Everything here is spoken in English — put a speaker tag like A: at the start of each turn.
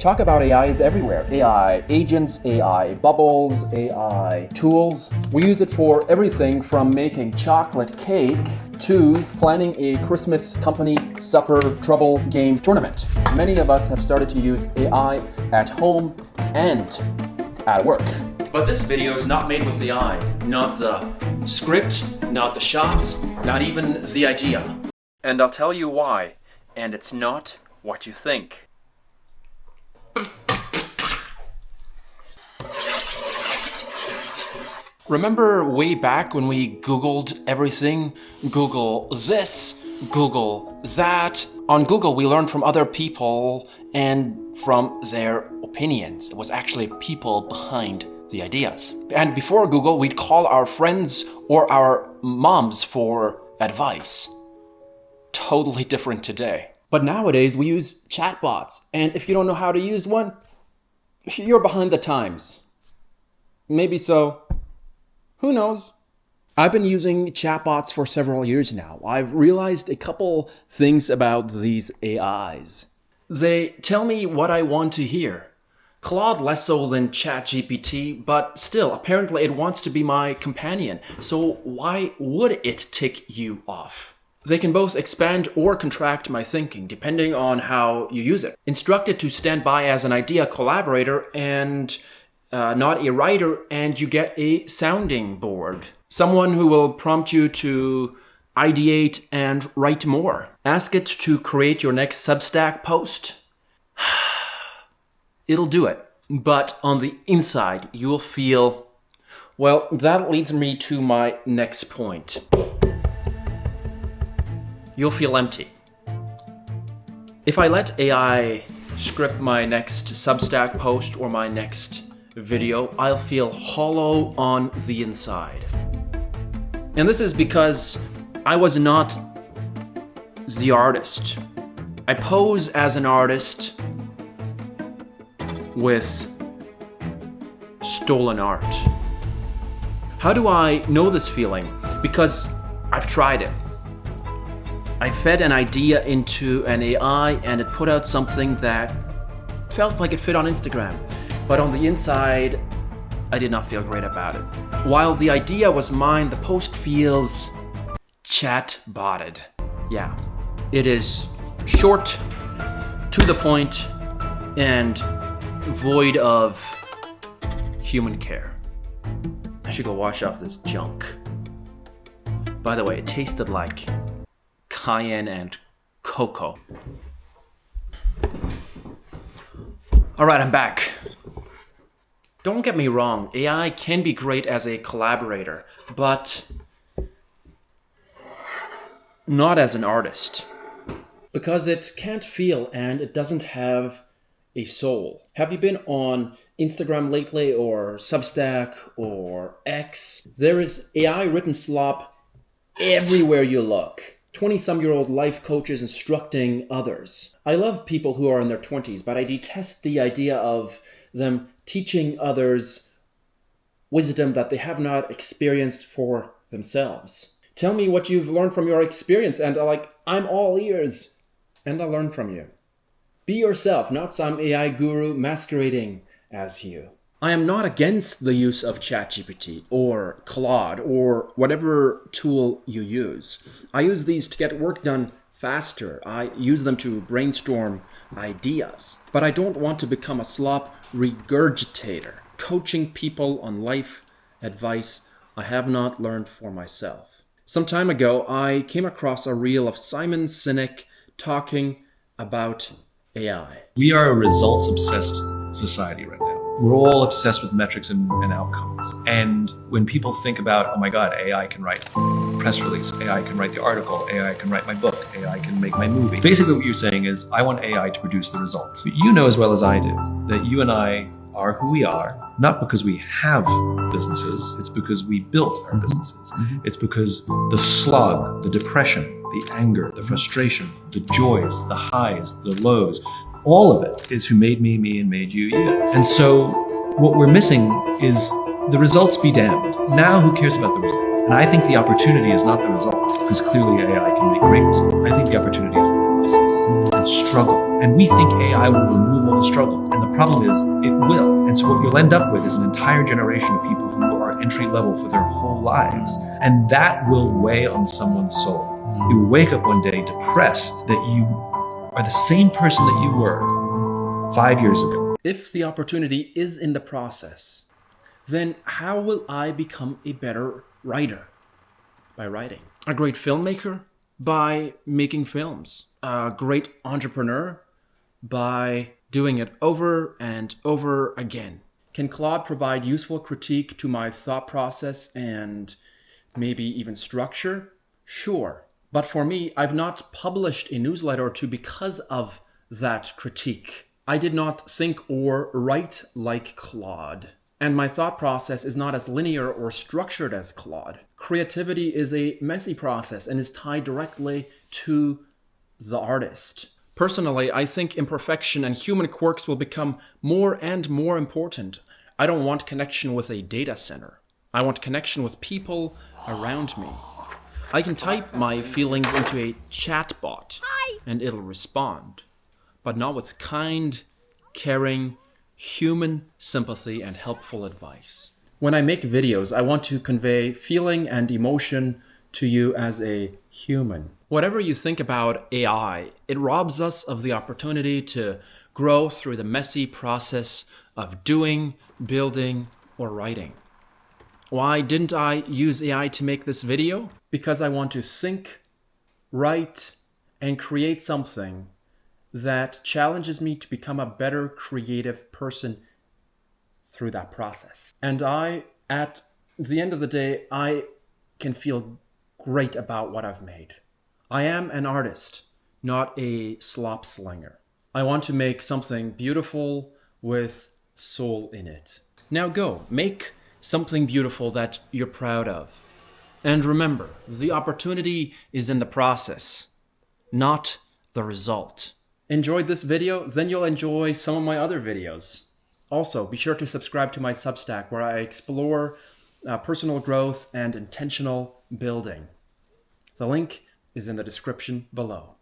A: Talk about AI is everywhere. AI agents, AI bubbles, AI tools. We use it for everything from making chocolate cake to planning a Christmas company supper trouble game tournament. Many of us have started to use AI at home and at work. But this video is not made with AI. Not the script, not the shots, not even the idea. And I'll tell you why. And it's not what you think. Remember way back when we Googled everything? Google this, Google that. On Google, we learned from other people and from their opinions. It was actually people behind the ideas. And before Google, we'd call our friends or our moms for advice. Totally different today. But nowadays, we use chatbots. And if you don't know how to use one, you're behind the times. Maybe so. Who knows? I've been using chatbots for several years now. I've realized a couple things about these AIs. They tell me what I want to hear. Claude less so than ChatGPT, but still, apparently it wants to be my companion. So why would it tick you off? They can both expand or contract my thinking, depending on how you use it. Instruct it to stand by as an idea collaborator and not a writer, and you get a sounding board. Someone who will prompt you to ideate and write more. Ask it to create your next Substack post. It'll do it. But on the inside, you'll feel... Well, that leads me to my next point. You'll feel empty. If I let AI script my next Substack post or my next video, I'll feel hollow on the inside. And this is because I was not the artist. I pose as an artist with stolen art. How do I know this feeling? Because I've tried it. I fed an idea into an AI and it put out something that felt like it fit on Instagram. But on the inside, I did not feel great about it. While the idea was mine, the post feels chat-botted. Yeah, it is short, to the point, and void of human care. I should go wash off this junk. By the way, it tasted like cayenne and cocoa. All right, I'm back. Don't get me wrong, AI can be great as a collaborator, but not as an artist. Because it can't feel and it doesn't have a soul. Have you been on Instagram lately or Substack or X? There is AI written slop everywhere you look. 20-some-year-old life coaches instructing others. I love people who are in their 20s, but I detest the idea of them teaching others wisdom that they have not experienced for themselves. Tell me what you've learned from your experience, and I'm all ears, and I'll learn from you. Be yourself, not some AI guru masquerading as you. I am not against the use of ChatGPT or Claude or whatever tool you use. I use these to get work done faster. I use them to brainstorm ideas. But I don't want to become a slop regurgitator, coaching people on life advice I have not learned for myself. Some time ago, I came across a reel of Simon Sinek talking about AI.
B: We are a results-obsessed society right now. We're all obsessed with metrics and outcomes. And when people think about, oh my God, AI can write a press release, AI can write the article, AI can write my book, AI can make my movie. Basically what you're saying is, I want AI to produce the result. But you know as well as I do that you and I are who we are, not because we have businesses, it's because we built our businesses. It's because the slog, the depression, the anger, the frustration, the joys, the highs, the lows, all of it is who made me and made you, you. And so what we're missing is the results be damned. Now who cares about the results? And I think the opportunity is not the result, because clearly AI can make great results. I think the opportunity is the process and struggle And we think AI will remove all the struggle. And the problem is, it will. And so what you'll end up with is an entire generation of people who are entry level for their whole lives. And that will weigh on someone's soul. You will wake up one day depressed that you are the same person that you were 5 years ago.
A: If the opportunity is in the process, then how will I become a better writer? By writing. A great filmmaker? By making films. A great entrepreneur? By doing it over and over again. Can Claude provide useful critique to my thought process and maybe even structure? Sure. But for me, I've not published a newsletter or two because of that critique. I did not think or write like Claude. And my thought process is not as linear or structured as Claude. Creativity is a messy process and is tied directly to the artist. Personally, I think imperfection and human quirks will become more and more important. I don't want connection with a data center. I want connection with people around me. I can type my feelings into a chatbot and it'll respond, but not with kind, caring, human sympathy and helpful advice. When I make videos, I want to convey feeling and emotion to you as a human. Whatever you think about AI, it robs us of the opportunity to grow through the messy process of doing, building, or writing. Why didn't I use AI to make this video? Because I want to think, write, and create something that challenges me to become a better creative person through that process. And at the end of the day, I can feel great about what I've made. I am an artist, not a slop slinger. I want to make something beautiful with soul in it. Now go, make something beautiful that you're proud of. And remember, the opportunity is in the process, not the result. Enjoyed this video? Then you'll enjoy some of my other videos. Also, be sure to subscribe to my Substack where I explore personal growth and intentional building. The link is in the description below.